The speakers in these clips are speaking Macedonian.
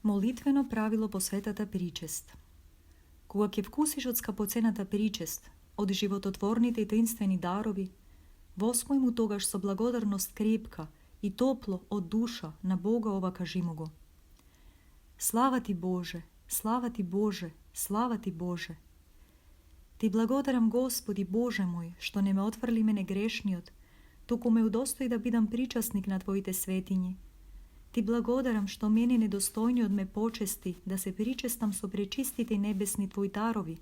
Молитвено правило по светата причест. Кога ќе вкусиш од скапоцената причест, од живототворните и таинствени дарови, воској му тогаш со благодарност крепка и топло од душа на Бога ова кажи му го. Слава ти Боже, слава ти Боже, слава ти Боже. Ти благодарам Господи Боже мој, што не ме отврли мене грешниот, туку ме удостои да бидам причасник на Твоите светињи. Ти благодарам што мене недостојниот ме почести да се причестам со пречистите и небесни Твои дарови.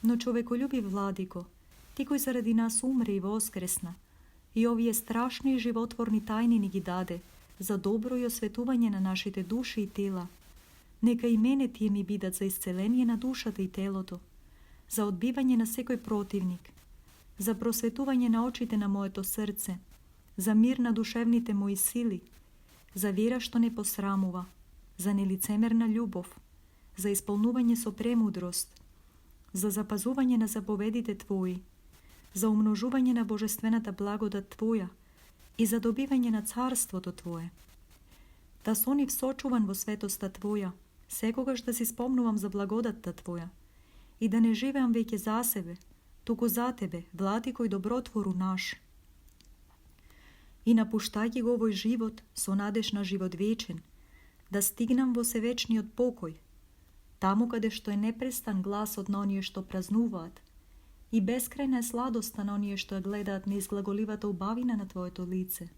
Но човеколюбив Владико, Ти кој заради нас умре и воскресна, и овие страшни и животворни тајни ни ги даде за добро и осветување на нашите души и тела, нека и мене тие ми бидат за исцеление на душата и телото, за одбивање на секој противник, за просветување на очите на моето срце, за мир на душевните мои сили, за вера што не посрамува, за нелицемерна љубов, за исполнување со премудрост, за запазување на заповедите Твои, за умножување на божествената благодат Твоја и за добивање на царството Твое. Да со нив сочуван во светоста Твоја, секогаш да си спомнувам за благодатта Твоја и да не живеам веќе за себе, туку за Тебе, Владико и добротвору наш. И напуштајќи го овој живот со надеж на живот вечен, да стигнам во севечниот покој, таму каде што е непрестан гласот на оние што празнуваат и бескрајна е сладоста на оние што ја гледаат неизглаголивата убавина на Твоето лице.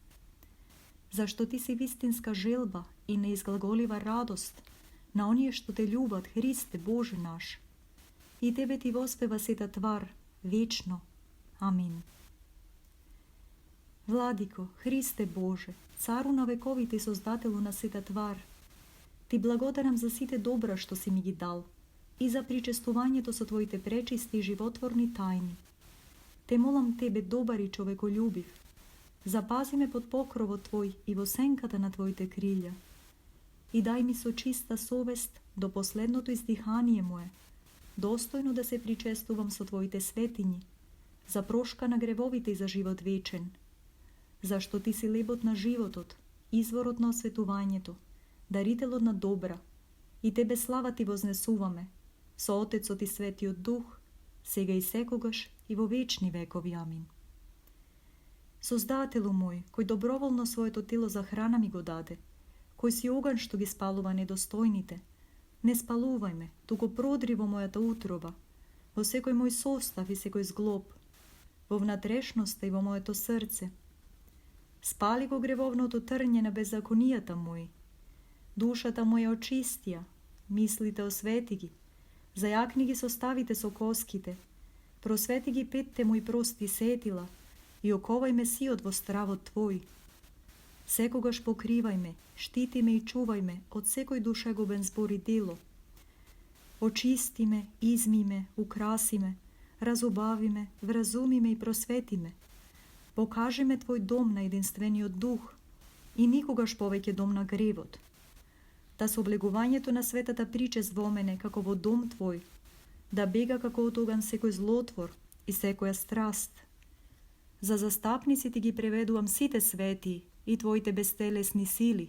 Зашто Ти си вистинска желба и неизглаголива радост на оние што Те љубат, Христе Боже наш. И Тебе Ти воспева сета твар, вечно. Амин. Владико, Христе Боже, Цару на вековите и Создателу на сета твар, Ти благодарам за сите добра што си ми ги дал и за причестувањето со Твоите пречисти и животворни тајни. Те молам Тебе, добар и човеколюбив, запази ме под покровот Твој и во сенката на Твоите крилја и дај ми со чиста совест до последното издихание мое, достојно да се причестувам со Твоите светињи, за прошка на гревовите и за живот вечен, зашто Ти си лебот на животот, изворот на осветувањето, дарителот на добра, и Тебе слава Ти вознесуваме, со Отецот и Светиот Дух, сега и секогаш и во вечни векови. Амин. Создателу мој, кој доброволно своето тело за храна ми го даде, кој си оган што ги спалува недостојните, не спалувај ме, туку продри во мојата утроба, во секој мој состав и секој зглоб, во внатрешноста и во моето срце. Спали го гревовното трње на беззаконијата мои. Душата моја очистија, мислите освети ги, зајакни ги составите со коските, просвети ги петте мои прости сетила и оковај ме сиот во стравот Твој. Секогаш покривај ме, штити ме и чувај ме од секој душегубен збор и дело. Очисти ме, изми ме, украси ме, разубави ме, вразуми ме и просвети ме. Покажи ме Твој дом на единствениот дух и никогаш повеќе дом на гревот. Да со облегувањето на светата причест во мене како во дом Твој, да бега како од оган секој злотвор и секоја страст. За застапници Ти ги преведувам сите свети и Твоите бестелесни сили,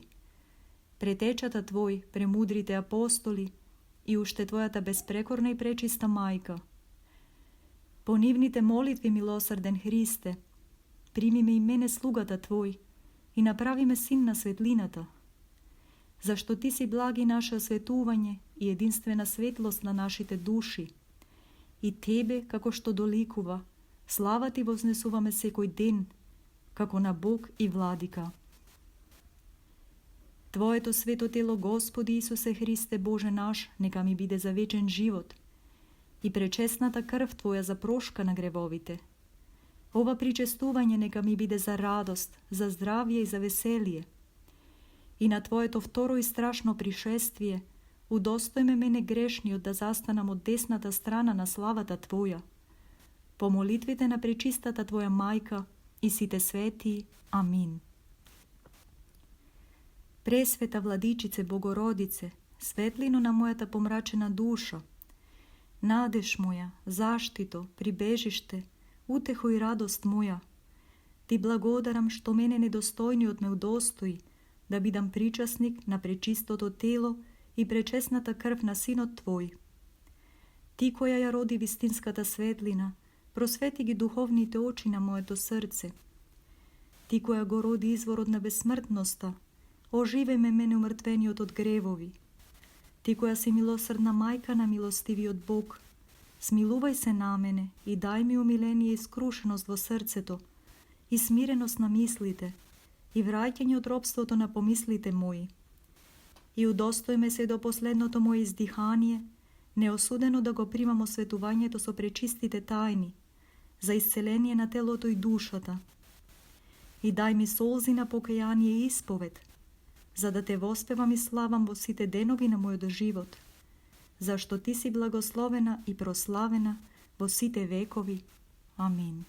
претечата Твој, премудрите апостоли и уште Твојата безпрекорна и пречиста мајка. По нивните молитви, милосрден Христе, прими ме и мене слугата Твој и направи ме син на светлината, зашто Ти си благи наше осветување и единствена светлост на нашите души. И Тебе, како што доликува, слава Ти вознесуваме секој ден, како на Бог и Владика. Твоето свето тело, Господи Исусе Христе Боже наш, нека ми биде за вечен живот и пречесната крв Твоја за прошка на гревовите. Ова причестување нека ми биде за радост, за здравје и за веселие. И на Твоето второ и страшно пришествие, удостој ме мене грешниот да застанам од десната страна на славата Твоја. По молитвите на пречистата Твоја мајка и сите свети. Амин. Пресвета Владичице Богородице, светлино на мојата помрачена душа, надеж моја, заштито, прибежиште, утехо и радост моја, Ти благодарам што мене недостојниот ме удостои да бидам причасник на пречистото тело и пречесната крв на Синот Твој. Ти која ја роди вистинската светлина, просвети ги духовните очи на моето срце. Ти која го роди изворот на безсмртноста, оживеј ме мене умртвениот од гревови. Ти која си милосрдна мајка на милостивиот Бог, смилувај се на мене и дај ми умиление и скрушеност во срцето, и смиреност на мислите, и враќање од робството на помислите мои. И удостој ме се до последното моje издихание, неосудено да го примам осветувањето со пречистите тајни, за исцеление на телото и душата. И дај ми солзи на покаяние и исповед, за да те воспевам и славам во сите денови на мојот живот, зашто ти си благословена и прославена во сите векови. Амин.